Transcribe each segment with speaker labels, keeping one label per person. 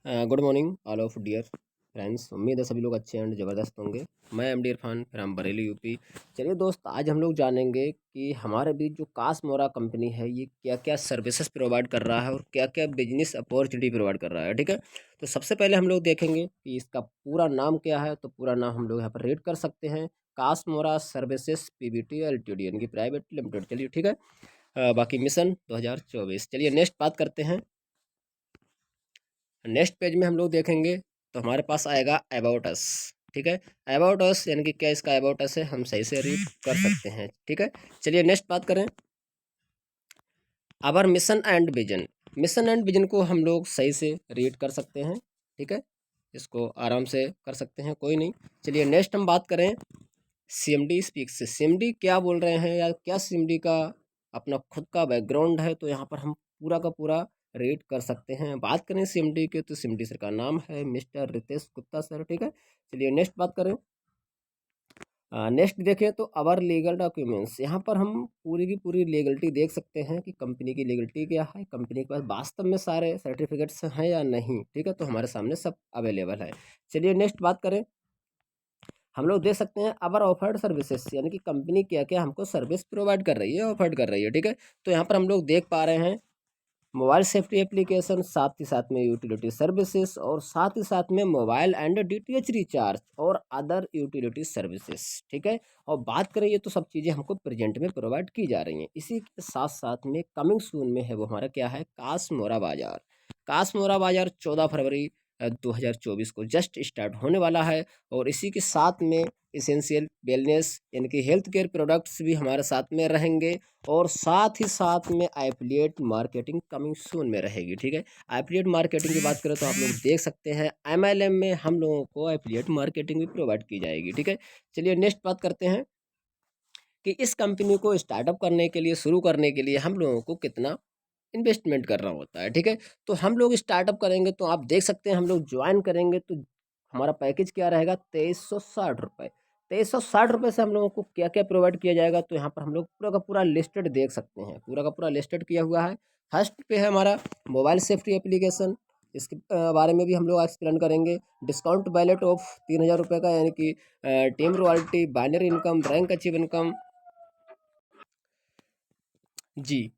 Speaker 1: Good morning all of dear friends. उम्मीद है सभी लोग अच्छे एंड ज़बरदस्त होंगे। मैं MD Irfan from Bareilly UP. चलिए दोस्त, आज हम लोग जानेंगे कि हमारे बीच जो कासमोरा कंपनी है ये क्या क्या सर्विसेज प्रोवाइड कर रहा है और क्या क्या बिजनेस अपॉर्चुनिटी प्रोवाइड कर रहा है। ठीक है, तो सबसे पहले हम लोग देखेंगे कि इसका पूरा नाम क्या है। तो पूरा नाम हम लोग यहाँ पर रीड कर सकते हैं, कासमोरा सर्विसेज पीवीटी एलटीडी यानी कि प्राइवेट लिमिटेड। चलिए ठीक है। बाकी मिशन 2024। चलिए नेक्स्ट बात करते हैं। नेक्स्ट पेज में हम लोग देखेंगे तो हमारे पास आएगा अबाउट अस। ठीक है, अबाउट अस यानी कि क्या इसका अबाउट अस है, हम सही से रीड कर सकते हैं। ठीक है, चलिए नेक्स्ट बात करें। Our mission and vision. Mission and vision को हम लोग सही से रीड कर सकते हैं। ठीक है, इसको आराम से कर सकते हैं, कोई नहीं। चलिए नेक्स्ट हम बात करें सीएमडी स्पीक्स। सीएमडी क्या बोल रहे हैं या क्या सीएमडी का अपना खुद का बैकग्राउंड है, तो यहाँ पर हम पूरा का पूरा रीड कर सकते हैं। बात करें सीएमडी के तो सीएमडी सर का नाम है मिस्टर रितेश गुप्ता सर। ठीक है, चलिए नेक्स्ट बात करें। नेक्स्ट देखें तो अवर लीगल डॉक्यूमेंट्स। यहाँ पर हम पूरी की पूरी लीगलिटी देख सकते हैं कि कंपनी की लीगलिटी क्या है, कंपनी के पास वास्तव में सारे सर्टिफिकेट्स हैं या नहीं। ठीक है, तो हमारे सामने सब अवेलेबल है। चलिए नेक्स्ट बात करें। हम लोग देख सकते हैं अवर ऑफर्ड सर्विसेज यानी कि कंपनी क्या क्या हमको सर्विस प्रोवाइड कर रही है, ऑफर्ड कर रही है। ठीक है, तो यहाँ पर हम लोग देख पा रहे हैं मोबाइल सेफ्टी एप्लीकेशन, साथ ही साथ में यूटिलिटी सर्विसेज और साथ ही साथ में मोबाइल एंड डीटीएच रिचार्ज और अदर यूटिलिटी सर्विसेज। ठीक है, और बात करें ये तो सब चीज़ें हमको प्रेजेंट में प्रोवाइड की जा रही हैं। इसी के साथ साथ में कमिंग सून में है वो हमारा क्या है, कासमोरा बाजार। कासमोरा बाजार 14 फरवरी 2024 को जस्ट स्टार्ट होने वाला है। और इसी के साथ में इसेंशियल वेलनेस यानी कि हेल्थ केयर प्रोडक्ट्स भी हमारे साथ में रहेंगे और साथ ही साथ में एफिलिएट मार्केटिंग कमिंग सून में रहेगी। ठीक है, एफिलिएट मार्केटिंग की बात करें तो आप लोग देख सकते हैं एमएलएम में हम लोगों को एफिलिएट मार्केटिंग भी प्रोवाइड की जाएगी। ठीक है, चलिए नेक्स्ट बात करते हैं कि इस कंपनी को स्टार्टअप करने के लिए, शुरू करने के लिए हम लोगों को कितना इन्वेस्टमेंट करना होता है। ठीक है, तो हम लोग स्टार्टअप करेंगे तो आप देख सकते हैं हम लोग ज्वाइन करेंगे तो हमारा पैकेज क्या रहेगा, 2360 रुपये। 2360 रुपये से हम लोगों को क्या क्या प्रोवाइड किया जाएगा, तो यहाँ पर हम लोग पूरा का पूरा लिस्टेड देख सकते हैं, पूरा का पूरा लिस्टेड किया हुआ है। फर्स्ट पे है हमारा मोबाइल सेफ्टी एप्लीकेशन, इसके बारे में भी हम लोग एक्सप्लेन करेंगे। डिस्काउंट वैलेट ऑफ 3000 रुपये का यानी कि team royalty, binary income, rank achieve income जी,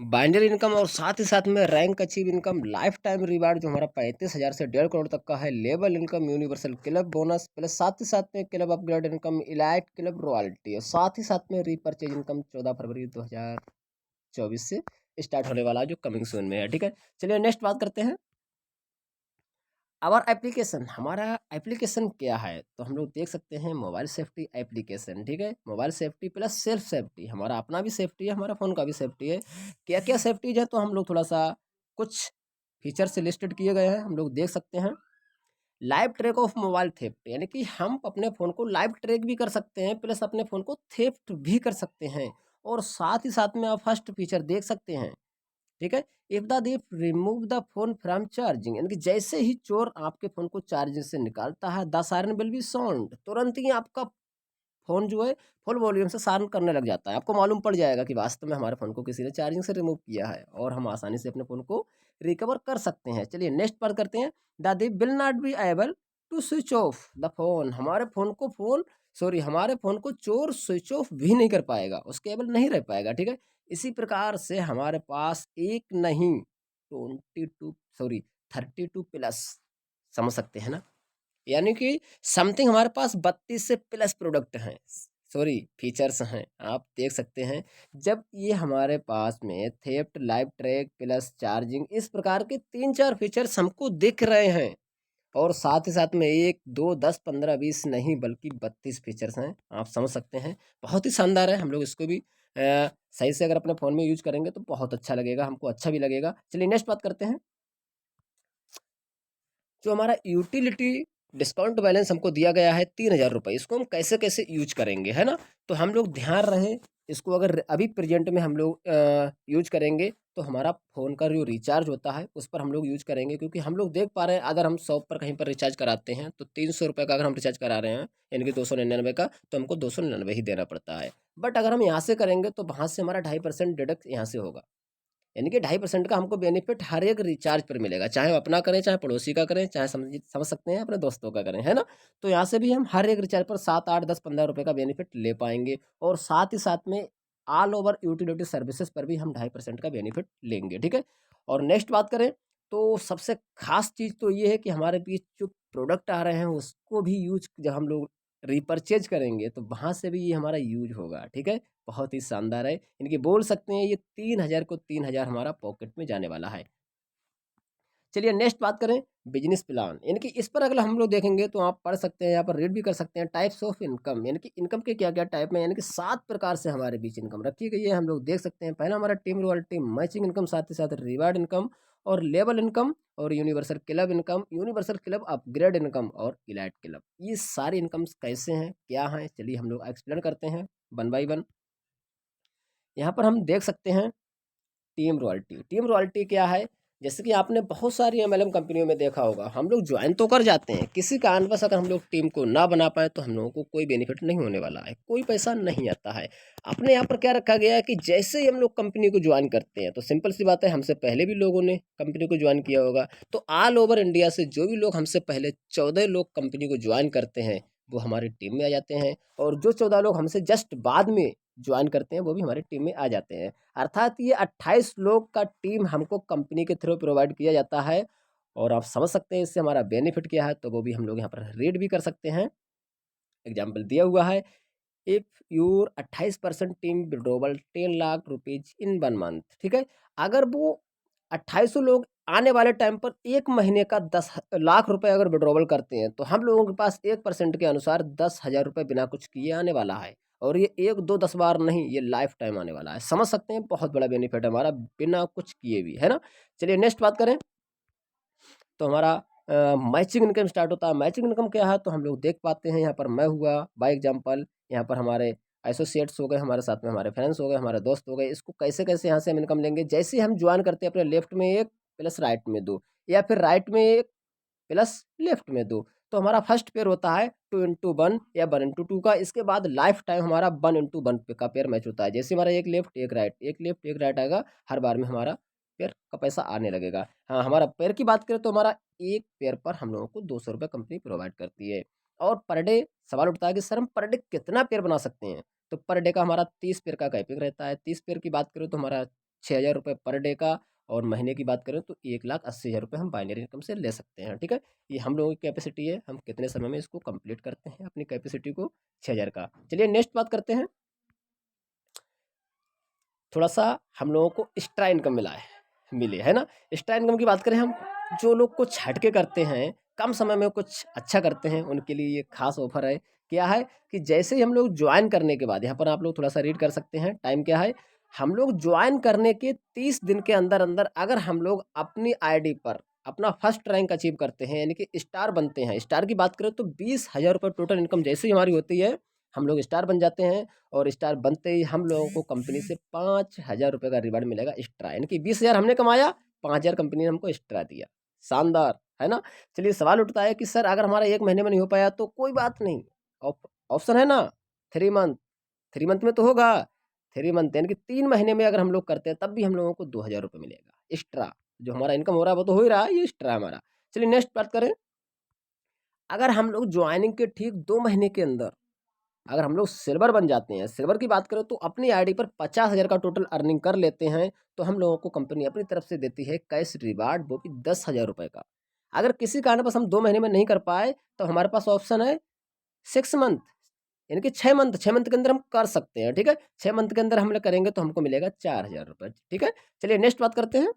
Speaker 1: बाइनरी इनकम और साथ ही साथ में rank achieve income, life time reward जो हमारा 35,000 से 1.5 करोड़ तक का है, level income, universal club bonus, plus साथ ही साथ में club upgrade income, elite club royalty और साथ ही साथ में रीपरचेज इनकम 14 फरवरी 2024 से स्टार्ट होने वाला है जो कमिंग सून में है। ठीक है, चलिए नेक्स्ट बात करते हैं। आवर एप्लीकेशन, हमारा एप्लीकेशन क्या है, तो हम लोग देख सकते हैं मोबाइल सेफ्टी एप्लीकेशन। ठीक है, mobile safety plus self safety, हमारा अपना भी सेफ्टी है, हमारा फ़ोन का भी सेफ्टी है। क्या क्या सेफ्टीज है, तो हम लोग थोड़ा सा कुछ फीचर से लिस्टेड किए गए हैं, हम लोग देख सकते हैं। Live track of mobile theft यानी कि हम अपने फ़ोन को लाइव ट्रैक भी कर सकते हैं, प्लस अपने फ़ोन को थेफ्ट भी कर सकते हैं। और साथ ही साथ में आप फर्स्ट फीचर देख सकते हैं। ठीक है, if the thief remove the phone from charging यानी कि जैसे ही चोर आपके फोन को चार्जिंग से निकालता है, the siren will be sound, तुरंत ही आपका फोन जो है फुल वॉल्यूम से सायरन करने लग जाता है। आपको मालूम पड़ जाएगा कि वास्तव में हमारे फोन को किसी ने चार्जिंग से रिमूव किया है और हम आसानी से अपने फोन को रिकवर कर सकते हैं। चलिए नेक्स्ट पर करते हैं। The thief will not be able to switch off the phone, हमारे फोन को हमारे फ़ोन को चोर स्विच ऑफ भी नहीं कर पाएगा, उसके एबल नहीं रह पाएगा। ठीक है, इसी प्रकार से हमारे पास एक नहीं 32 प्लस, समझ सकते हैं ना, यानी कि समथिंग हमारे पास 32 से प्लस प्रोडक्ट हैं, फीचर्स हैं। आप देख सकते हैं जब ये हमारे पास में theft, live track plus charging, इस प्रकार के 3-4 फीचर्स हमको दिख रहे हैं और साथ ही साथ में 1, 2, 10, 15, 20 नहीं बल्कि 32 फीचर्स हैं। आप समझ सकते हैं, बहुत ही शानदार है। हम लोग इसको भी सही से अगर अपने फ़ोन में यूज़ करेंगे तो बहुत अच्छा लगेगा, हमको अच्छा भी लगेगा। चलिए नेक्स्ट बात करते हैं। जो हमारा यूटिलिटी डिस्काउंट बैलेंस हमको दिया गया है 3000 रुपये, इसको हम कैसे कैसे यूज करेंगे, है ना। तो हम लोग ध्यान रहे, इसको अगर अभी प्रेजेंट में हम लोग यूज करेंगे तो हमारा फ़ोन का जो रिचार्ज होता है उस पर हम लोग यूज करेंगे, क्योंकि हम लोग देख पा रहे हैं अगर हम शॉप पर कहीं पर रिचार्ज कराते हैं तो 300 रुपये का अगर हम रिचार्ज करा रहे हैं यानी कि 299 का, तो हमको 299 ही देना पड़ता है। बट अगर हम यहाँ से करेंगे तो वहाँ से हमारा 2.5% डिडक्ट यहाँ से होगा। यानी कि 2.5% का हमको बेनिफिट हर एक रिचार्ज पर मिलेगा, चाहे वो अपना करें, चाहे पड़ोसी का करें, चाहे समझ सकते हैं अपने दोस्तों का करें, है ना? तो यहाँ से भी हम हर एक रिचार्ज पर 7, 8, 10, 15 रुपए का बेनिफिट ले पाएँगे और साथ ही साथ में ऑल ओवर यूटिलिटी सर्विसेज़ पर भी हम 2.5% का बेनिफिट लेंगे, ठीक है? और नेक्स्ट बात करें तो सबसे ख़ास चीज़ तो ये है कि हमारे बीच जो प्रोडक्ट आ रहे हैं उसको भी यूज़ जब हम लोग रीपरचेज़ करेंगे तो वहाँ से भी ये हमारा यूज़ होगा, ठीक है? बहुत ही शानदार है, यानी कि बोल सकते हैं ये 3000 को 3000 हमारा पॉकेट में जाने वाला है। चलिए नेक्स्ट बात करें बिजनेस प्लान, यानी कि इस पर अगर हम लोग देखेंगे तो आप पढ़ सकते हैं, यहाँ पर रीड भी कर सकते हैं टाइप्स ऑफ इनकम, यानी कि इनकम के क्या क्या टाइप में, यानी कि 7 प्रकार से हमारे बीच इनकम रखी गई है, हम लोग देख सकते हैं। पहला हमारा टीम रॉयल्टी मैचिंग इनकम, साथ ही साथ रिवार्ड इनकम और लेवल इनकम और universal club income, universal club upgrade income और इलाइट क्लब। ये सारी इनकम्स कैसे हैं, क्या हैं, चलिए हम लोग एक्सप्लेन करते हैं वन बाई वन। यहाँ पर हम देख सकते हैं टीम रॉयल्टी। टीम रॉयल्टी क्या है? जैसे कि आपने बहुत सारी एमएलएम कंपनियों में देखा होगा, हम लोग ज्वाइन तो कर जाते हैं, किसी कारणवश अगर हम लोग टीम को ना बना पाए तो हम लोगों को कोई बेनिफिट नहीं होने वाला है, कोई पैसा नहीं आता है। अपने यहाँ पर क्या रखा गया है कि जैसे ही हम लोग कंपनी को ज्वाइन करते हैं तो सिंपल सी बात है, हमसे पहले भी लोगों ने कंपनी को ज्वाइन किया होगा, तो ऑल ओवर इंडिया से जो भी लोग हमसे पहले 14 लोग कंपनी को ज्वाइन करते हैं वो हमारी टीम में आ जाते हैं, और जो 14 लोग हमसे जस्ट बाद में ज्वाइन करते हैं वो भी हमारी टीम में आ जाते हैं। अर्थात ये 28 लोग का टीम हमको कंपनी के थ्रू प्रोवाइड किया जाता है, और आप समझ सकते हैं इससे हमारा बेनिफिट क्या है, तो वो भी हम लोग यहाँ पर रीड भी कर सकते हैं। एग्जाम्पल दिया हुआ है, if your 28% team withdrawal 10 lakh rupees in 1 month, ठीक है? अगर वो 28 लोग आने वाले टाइम पर 1 महीने का 10 लाख रुपए अगर विड्रॉवल करते हैं तो हम लोगों के पास 1% के अनुसार 10,000 रुपये बिना कुछ किए आने वाला है, और ये 1, 2, 10 बार नहीं, ये लाइफ टाइम आने वाला है। समझ सकते हैं, बहुत बड़ा बेनिफिट है हमारा बिना कुछ किए भी, है ना? चलिए नेक्स्ट बात करें तो हमारा मैचिंग इनकम स्टार्ट होता है। मैचिंग इनकम क्या है तो हम लोग देख पाते हैं, यहाँ पर मैं हुआ बाय एग्जांपल, यहाँ पर हमारे एसोसिएट्स हो गए, हमारे साथ में हमारे फ्रेंड्स हो गए, हमारे दोस्त हो गए। इसको कैसे कैसे यहाँ से हम इनकम लेंगे, जैसे ही हम ज्वाइन करते हैं अपने लेफ्ट में 1 प्लस राइट में 2, या फिर राइट में 1 प्लस लेफ्ट में 2, तो हमारा फर्स्ट पेयर होता है 2 इंटू 1 या 1 इंटू 2 का। इसके बाद लाइफ टाइम हमारा 1 इंटू 1 का पेयर मैच होता है। जैसे हमारा 1 लेफ्ट 1 राइट, 1 लेफ्ट 1 राइट आएगा, हर बार में हमारा पेयर का पैसा आने लगेगा। हाँ, हमारा पेयर की बात करें तो हमारा एक पेयर पर हम लोगों को 200 रुपये कंपनी प्रोवाइड करती है। और पर डे सवाल उठता है कि सर हम पर डे कितना पेयर बना सकते हैं? तो पर डे का हमारा 30 पेयर का कैपिंग रहता है। 30 पेयर की बात करें तो हमारा 6,000 रुपये पर डे का, और महीने की बात करें तो 1,80,000 रुपये हम बाइनरी इनकम से ले सकते हैं, ठीक है? ये हम लोगों की कैपेसिटी है, हम कितने समय में इसको कंप्लीट करते हैं अपनी कैपेसिटी को 6,000 का। चलिए नेक्स्ट बात करते हैं, थोड़ा-सा हम लोगों को एक्स्ट्रा इनकम मिले, है ना? एक्स्ट्रा इनकम की बात करें हम, जो लोग कुछ हट के करते हैं, कम समय में कुछ अच्छा करते हैं, उनके लिए ये खास ऑफ़र है। क्या है कि जैसे ही हम लोग जॉइन करने के बाद, यहाँ पर आप लोग थोड़ा-सा रीड कर सकते हैं, टाइम क्या है? हम लोग जॉइन करने के 30 दिन के अंदर-अंदर अगर हम लोग अपनी आईडी पर अपना फर्स्ट रैंक अचीव करते हैं, यानी कि स्टार बनते हैं। स्टार की बात करें तो 20,000 रुपए टोटल इनकम जैसे ही हमारी होती है, हम लोग स्टार बन जाते हैं, और स्टार बनते ही हम लोगों को कंपनी से 5,000 रुपये का रिवार्ड मिलेगा एक्स्ट्रा, यानी कि 20,000 हमने कमाया, 5,000 कंपनी ने हमको एक्स्ट्रा दिया। शानदार, है ना? चलिए सवाल उठता है कि सर अगर हमारा 1 महीने में नहीं हो पाया तो कोई बात नहीं, ऑप्शन है ना 3 मंथ, 3 मंथ में तो होगा, 3 मंथ यानी कि 3 महीने में अगर हम लोग करते हैं तब भी हम लोगों को 2,000 रुपये मिलेगा एक्स्ट्रा। जो हमारा इनकम हो रहा है वो तो हो ही रहा है, ये एक्स्ट्रा है हमारा। चलिए नेक्स्ट बात करें, अगर हम लोग ज्वाइनिंग के ठीक 2 महीने के अंदर अगर हम लोग सिल्वर बन जाते हैं, सिल्वर की बात करें तो अपनी आईडी पर 50,000 का टोटल अर्निंग कर लेते हैं, तो हम लोगों को कंपनी अपनी तरफ से देती है कैश रिवार्ड, वो भी 10,000 रुपये का। अगर किसी कारणवश हम 2 महीने में नहीं कर पाए तो हमारे पास ऑप्शन है 6 मंथ, यानी कि 6 मंथ, 6 मंथ के अंदर हम कर सकते हैं, ठीक है? 6 मंथ के अंदर हम लोग करेंगे तो हमको मिलेगा 4,000 रुपये, ठीक है? चलिए नेक्स्ट बात करते हैं।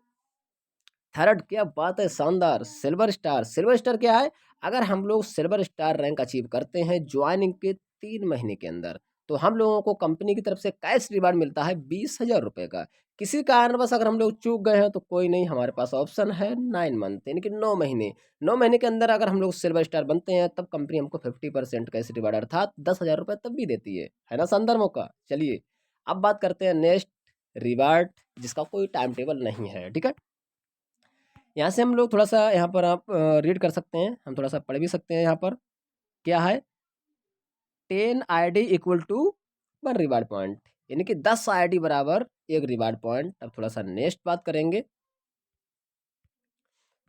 Speaker 1: थर्ड, क्या बात है, शानदार, सिल्वर स्टार। सिल्वर स्टार क्या है? अगर हम लोग सिल्वर स्टार रैंक अचीव करते हैं ज्वाइनिंग के 3 महीने के अंदर, तो हम लोगों को कंपनी की तरफ से कैश रिवार्ड मिलता है 20,000 रुपये का। किसी कारणवश अगर हम लोग चूक गए हैं तो कोई नहीं, हमारे पास ऑप्शन है 9 मंथ, यानी कि 9 महीने। 9 महीने के अंदर अगर हम लोग सिल्वर स्टार बनते हैं तब कंपनी हमको 50% कैश रिवार्ड अर्थात 10,000 रुपये तब भी देती है ना? शानदार मौका। चलिए अब बात करते हैं नेक्स्ट, रिवार्ड जिसका कोई टाइम टेबल नहीं है, ठीक है? यहाँ से हम लोग थोड़ा-सा यहाँ पर आप रीड कर सकते हैं, हम थोड़ा-सा पढ़ भी सकते हैं यहाँ पर, क्या है? 10 ID equal to 1 reward point, यानी कि 10 आईडी बराबर एक रिवार्ड पॉइंट। अब थोड़ा सा नेक्स्ट बात करेंगे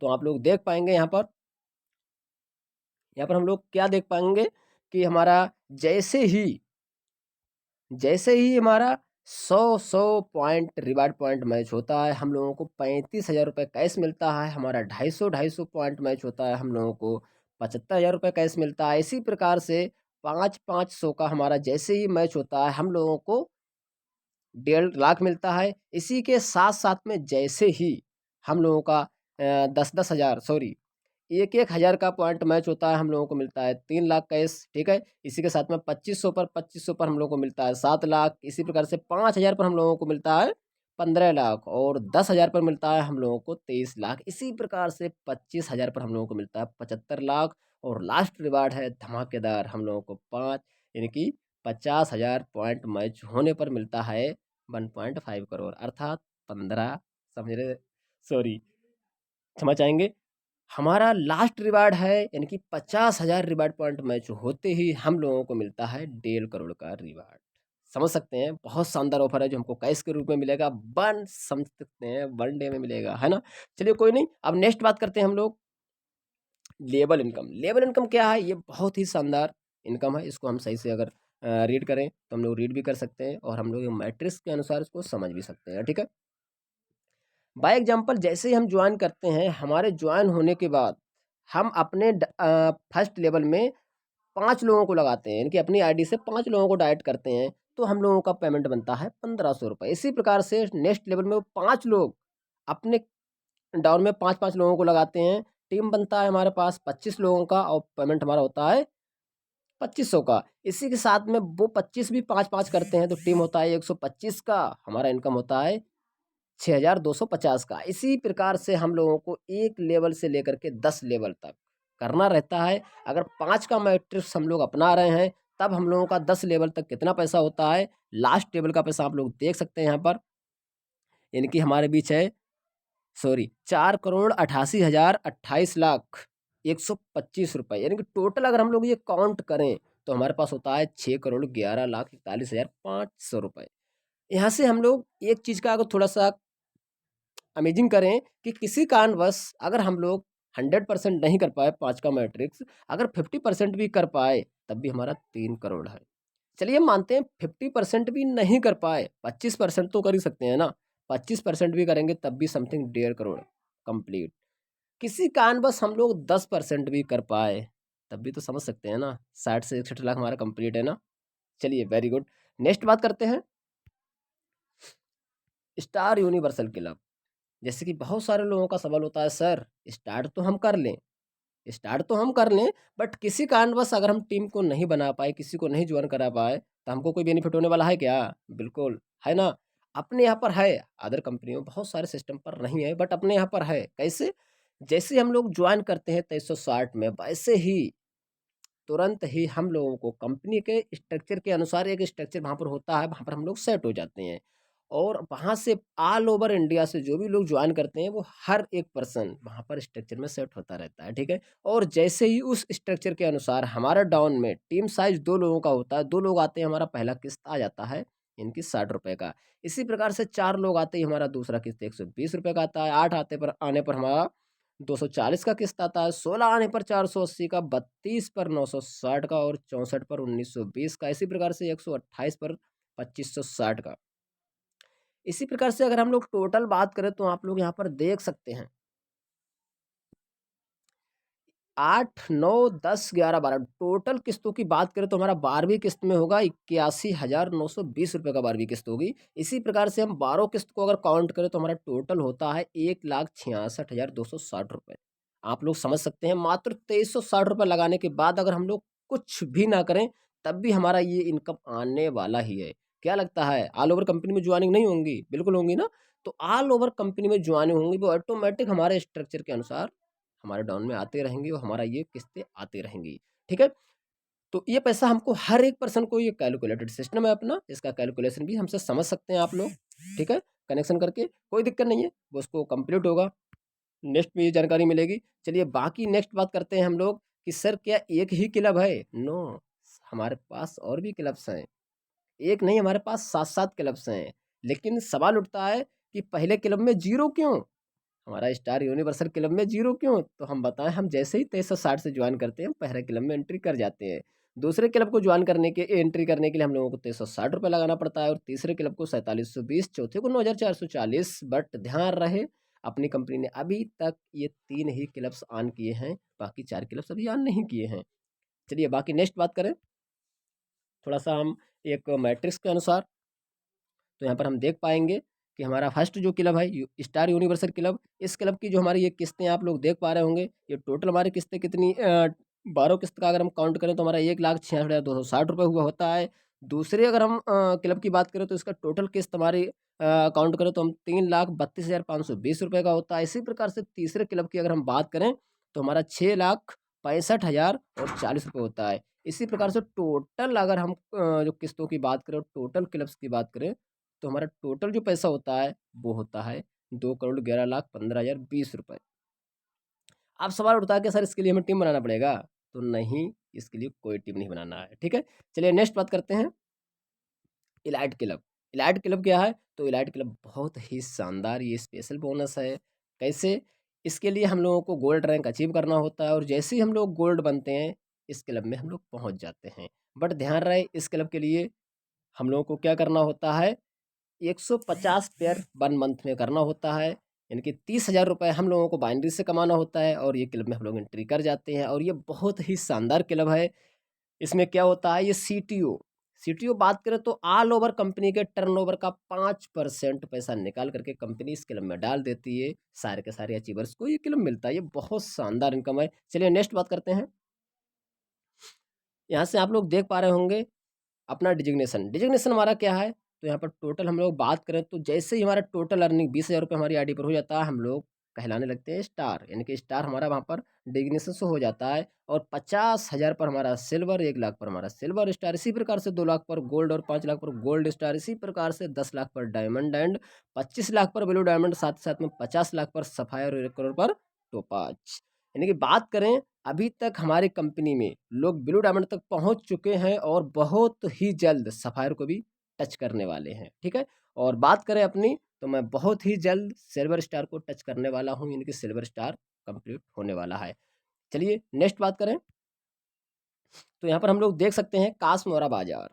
Speaker 1: तो आप लोग देख पाएंगे यहाँ पर हम लोग क्या देख पाएंगे कि हमारा जैसे ही हमारा 100 पॉइंट रिवार्ड पॉइंट मैच होता है, हम लोगों को 35,000 रुपये कैश मिलता है। हमारा 250 पॉइंट मैच होता है, हम लोगों को 75,000 रुपये कैश मिलता है। इसी प्रकार से 500 का हमारा जैसे ही मैच होता है, हम लोगों को 1.5 लाख मिलता है। इसी के साथ साथ में जैसे ही हम लोगों का 10,000 सॉरी 1,000 का पॉइंट मैच होता है, हम लोगों को मिलता है 3 लाख कैश। ठीक है, इसी के साथ में 2500 पर हम लोगों को मिलता है 7 लाख। इसी प्रकार से 5,000 पर हम लोगों को मिलता है 15 लाख और 10,000 पर मिलता है हम लोगों को 23 लाख। इसी प्रकार से 25,000 पर हम लोगों को मिलता है 75 लाख और लास्ट रिवार्ड है धमाकेदार, हम लोगों को 5 यानी कि 50,000 पॉइंट मैच होने पर मिलता है 1.5 करोड़ अर्थात 15 समझ रहे सॉरी क्षमा चाहेंगे। हमारा लास्ट रिवार्ड है यानी कि 50,000 रिवार्ड पॉइंट मैच होते ही हम लोगों को मिलता है 1.5 करोड़ का रिवार्ड। समझ सकते हैं, बहुत शानदार ऑफर है जो हमको कैश के रूप में मिलेगा, समझ सकते हैं 1 डे में मिलेगा, है ना। चलिए कोई नहीं, अब नेक्स्ट बात करते हैं हम लोग लेबल इनकम। लेबल इनकम क्या है? ये बहुत ही शानदार इनकम है। इसको हम सही से अगर रीड करें तो हम लोग रीड भी कर सकते हैं और हम लोग मैट्रिक्स के अनुसार इसको समझ भी सकते हैं। ठीक है, बाय एग्जांपल जैसे ही हम ज्वाइन करते हैं, हमारे ज्वाइन होने के बाद हम अपने फर्स्ट लेवल में 5 लोगों को लगाते हैं, यानी कि अपनी आईडी से 5 लोगों को डाइट करते हैं, तो हम लोगों का पेमेंट बनता है 1,500 रुपये। इसी प्रकार से नेक्स्ट लेवल में वो 5 लोग अपने डाउन में 5 लोगों को लगाते हैं, टीम बनता है हमारे पास 25 लोगों का और पेमेंट हमारा होता है 2,500 का। इसी के साथ में वो 25 भी 5-5 करते हैं तो टीम होता है 125 का, हमारा इनकम होता है 6,250 का। इसी प्रकार से हम लोगों को एक लेवल से लेकर के 10 लेवल तक करना रहता है। अगर 5 का मैट्रिक्स हम लोग अपना रहे हैं तब हम लोगों का 10 लेवल तक कितना पैसा होता है, लास्ट लेवल का पैसा आप लोग देख सकते हैं यहाँ पर, यानी कि हमारे बीच है 4,88,28,125 रुपये, यानी कि टोटल अगर हम लोग ये काउंट करें तो हमारे पास होता है 6,11,41,500 रुपये। यहाँ से हम लोग एक चीज़ का अगर थोड़ा सा अमेजिंग करें कि किसी कारणवश अगर हम लोग 100% नहीं कर पाए 5 का मैट्रिक्स, अगर 50% भी कर पाए तब भी हमारा 3 करोड़ है। चलिए मानते हैं 50% भी नहीं कर पाए, 25% तो कर ही सकते हैं ना, 25% भी करेंगे तब भी समथिंग 1.5 करोड़ कंप्लीट। किसी कारणवश हम लोग 10% भी कर पाए तब भी तो समझ सकते हैं ना, 60 से 61 लाख हमारा कंप्लीट है ना। चलिए वेरी गुड, नेक्स्ट बात करते हैं स्टार यूनिवर्सल क्लब। जैसे कि बहुत सारे लोगों का सवाल होता है, सर स्टार्ट तो हम कर लें बट किसी कारणवश अगर हम टीम को नहीं बना पाए, किसी को नहीं ज्वाइन करा पाए तो हमको कोई बेनिफिट होने वाला है क्या? बिल्कुल है ना। अपने यहाँ पर है, अदर कंपनियों बहुत सारे सिस्टम पर नहीं है बट अपने यहाँ पर है। कैसे? जैसे हम लोग ज्वाइन करते हैं 2360 में, वैसे ही तुरंत ही हम लोगों को कंपनी के स्ट्रक्चर के अनुसार एक स्ट्रक्चर वहाँ पर होता है, वहाँ पर हम लोग सेट हो जाते हैं और वहाँ से ऑल ओवर इंडिया से जो भी लोग ज्वाइन करते हैं वो हर एक पर्सन वहाँ पर स्ट्रक्चर में सेट होता रहता है। ठीक है, और जैसे ही उस स्ट्रक्चर के अनुसार हमारा डाउन में टीम साइज 2 लोगों का होता है, 2 लोग आते हैं हमारा पहला किस्त आ जाता है इनकी 60 रुपये का। इसी प्रकार से 4 लोग आते ही हमारा दूसरा किस्त 120 रुपये का आता है, 8 आने पर हमारा 240 का किस्त आता है, 16 आने पर 480 का, 32 पर 960 का और 64 पर 1920 का। इसी प्रकार से 128 पर 2560 का। इसी प्रकार से अगर हम लोग टोटल बात करें तो आप लोग यहाँ पर देख सकते हैं 8, 9, 10, 11, 12 टोटल किस्तों की बात करें तो हमारा 12वीं किस्त में होगा 81,920 रुपये का 12वीं किस्त होगी। इसी प्रकार से हम 12 किस्त को अगर काउंट करें तो हमारा टोटल होता है 1,66,260 रुपये। आप लोग समझ सकते हैं, मात्र 2,360 रुपये लगाने के बाद अगर हम लोग कुछ भी ना करें तब भी हमारा ये इनकम आने वाला ही है। क्या लगता है ऑल ओवर कंपनी में ज्वाइनिंग नहीं होंगी? बिल्कुल होंगी ना। तो ऑल ओवर कंपनी में ज्वाइनिंग होंगी, वो ऑटोमेटिक हमारे स्ट्रक्चर के अनुसार हमारे डाउन में आते रहेंगे और हमारा ये किस्तें आती रहेंगी। ठीक है, तो ये पैसा हमको हर एक पर्सन को, ये कैलकुलेटेड सिस्टम है अपना, इसका कैलकुलेशन भी हमसे समझ सकते हैं आप लोग। ठीक है, कनेक्शन करके कोई दिक्कत नहीं है, वो उसको कंप्लीट होगा, नेक्स्ट में ये जानकारी मिलेगी। चलिए बाकी नेक्स्ट बात करते हैं हम लोग कि सर क्या एक ही क्लब है? नो, हमारे पास और भी क्लब्स हैं, एक नहीं हमारे पास 7-7 क्लब्स हैं। लेकिन सवाल उठता है कि पहले क्लब में जीरो क्यों, हमारा स्टार यूनिवर्सल क्लब में जीरो क्यों? तो हम बताएं, हम जैसे ही 2360 से ज्वाइन करते हैं पहले क्लब में एंट्री कर जाते हैं। दूसरे क्लब को ज्वाइन करने के एंट्री करने के लिए हम लोगों को 2360 रुपये लगाना पड़ता है और तीसरे क्लब को 4720, चौथे को 9440। बट ध्यान रहे अपनी कंपनी ने अभी तक ये 3 ही क्लब्स ऑन किए हैं, बाकी 4 क्लब्स अभी ऑन नहीं किए हैं। चलिए बाकी नेक्स्ट बात करें थोड़ा सा हम एक मैट्रिक्स के अनुसार, तो यहाँ पर हम देख पाएंगे कि हमारा फर्स्ट जो क्लब है स्टार यूनिवर्सल क्लब, इस क्लब की जो हमारी ये किस्तें आप लोग देख पा रहे होंगे, ये टोटल हमारी किस्तें कितनी 12 किस्त का अगर हम काउंट करें तो हमारा 1,66,260 रुपये हुआ होता है। दूसरे अगर हम क्लब की बात करें तो इसका टोटल किस्त हमारी काउंट करें तो हम 3,32,520 रुपये का होता है। इसी प्रकार से तीसरे क्लब की अगर हम बात करें तो हमारा 6,65,040 रुपये होता है। इसी प्रकार से टोटल अगर हम जो किस्तों की बात करें, टोटल क्लब्स की बात करें, तो हमारा टोटल जो पैसा होता है वो होता है 2,11,15,020 रुपये। अब सवाल उठता है कि सर इसके लिए हमें टीम बनाना पड़ेगा, तो नहीं, इसके लिए कोई टीम नहीं बनाना है। ठीक है, चलिए नेक्स्ट बात करते हैं इलाइट क्लब। इलाइट क्लब क्या है? तो इलाइट क्लब बहुत ही शानदार, ये स्पेशल बोनस है। कैसे? इसके लिए हम लोगों को गोल्ड रैंक अचीव करना होता है और जैसे ही हम लोग गोल्ड बनते हैं इस क्लब में हम लोग पहुंच जाते हैं। बट ध्यान रहे इस क्लब के लिए हम लोगों को क्या करना होता है, 150 पेयर 1 मंथ में करना होता है, यानी कि 30,000 रुपये हम लोगों को बाइनरी से कमाना होता है और ये क्लब में हम लोग एंट्री कर जाते हैं। और ये बहुत ही शानदार क्लब है। इसमें क्या होता है, ये सीटीओ बात करें तो ऑल ओवर कंपनी के टर्नओवर का 5% पैसा निकाल करके कंपनी इस क्लब में डाल देती है। सारे के सारे अचीवर्स को ये क्लब मिलता है, ये बहुत शानदार इनकम है। चलिए नेक्स्ट बात करते हैं। यहाँ से आप लोग देख पा रहे होंगे अपना डिजिग्नेशन हमारा क्या है। तो यहाँ पर टोटल हम लोग बात करें तो जैसे ही हमारा टोटल अर्निंग 20,000 रुपये हमारी आईडी पर हो जाता है, हम लोग कहलाने लगते हैं स्टार, यानी कि स्टार हमारा वहाँ पर डिजिग्नेशन से हो जाता है। और 50,000 पर हमारा सिल्वर, 1 लाख पर हमारा सिल्वर स्टार, इसी प्रकार से 2 लाख पर गोल्ड और 5 लाख पर गोल्ड स्टार, इसी प्रकार से 10 लाख पर डायमंड एंड 25 लाख पर ब्लू डायमंड, साथ ही साथ में 50 लाख पर सफायर और 1 करोड़ पर टोपाज। यानी कि बात करें अभी तक हमारी कंपनी में लोग ब्लू डायमंड तक पहुंच चुके हैं और बहुत ही जल्द सफायर को भी टच करने वाले हैं। ठीक है, और बात करें अपनी तो मैं बहुत ही जल्द सिल्वर स्टार को टच करने वाला हूं, यानी कि सिल्वर स्टार कंप्लीट होने वाला है। चलिए नेक्स्ट बात करें तो यहाँ पर हम लोग देख सकते हैं कासमोरा बाजार।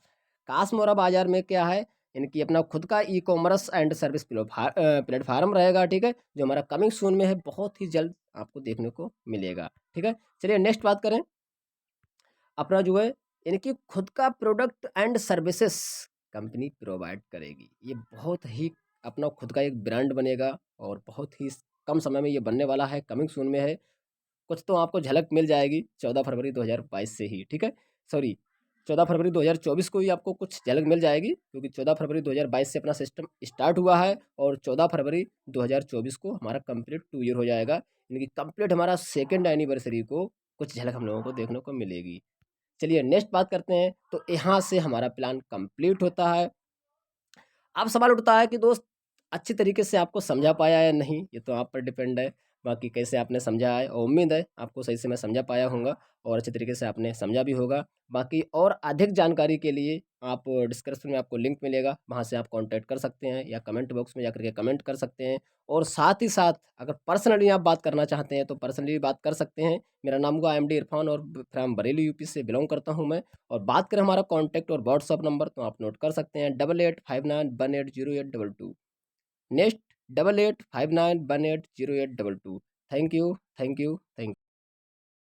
Speaker 1: कासमोरा बाजार में क्या है, इनकी अपना खुद का e commerce and service platform रहेगा। ठीक है, जो हमारा कमिंग सून में है, बहुत ही जल्द आपको देखने को मिलेगा। ठीक है, चलिए नेक्स्ट बात करें अपना जो है इनकी खुद का product and services company provide करेगी। ये बहुत ही अपना खुद का एक ब्रांड बनेगा और बहुत ही कम समय में ये बनने वाला है, कमिंग सून में है। कुछ तो आपको झलक मिल जाएगी 14 फरवरी 2022 से ही। ठीक है, सॉरी 14 फरवरी 2024 को ही आपको कुछ झलक मिल जाएगी, क्योंकि 14 फरवरी 2022 से अपना सिस्टम स्टार्ट हुआ है और 14 फरवरी 2024 को हमारा कंप्लीट 2 ईयर हो जाएगा, यानी कि कंप्लीट हमारा सेकेंड एनिवर्सरी को कुछ झलक हम लोगों को देखने को मिलेगी। चलिए नेक्स्ट बात करते हैं तो यहाँ से हमारा प्लान कंप्लीट होता है। अब सवाल उठता है कि दोस्त अच्छी तरीके से आपको समझा पाया या नहीं, ये तो आप पर डिपेंड है। बाकी कैसे आपने समझा है, और उम्मीद है आपको सही से मैं समझा पाया होऊंगा और अच्छे तरीके से आपने समझा भी होगा। बाकी और अधिक जानकारी के लिए आप डिस्क्रिप्शन में आपको लिंक मिलेगा, वहाँ से आप कांटेक्ट कर सकते हैं या कमेंट बॉक्स में जाकर के कमेंट कर सकते हैं। और साथ ही साथ अगर पर्सनली आप बात करना चाहते हैं तो पर्सनली बात कर सकते हैं। मेरा नाम हुआ एमडी इरफान और फ्रॉम बरेली यूपी से बिलोंग करता हूँ मैं। और बात करें हमारा कॉन्टैक्ट और व्हाट्सअप नंबर तो आप नोट कर सकते हैं 8859180822। Next 8859180822। Thank you, thank you, thank you.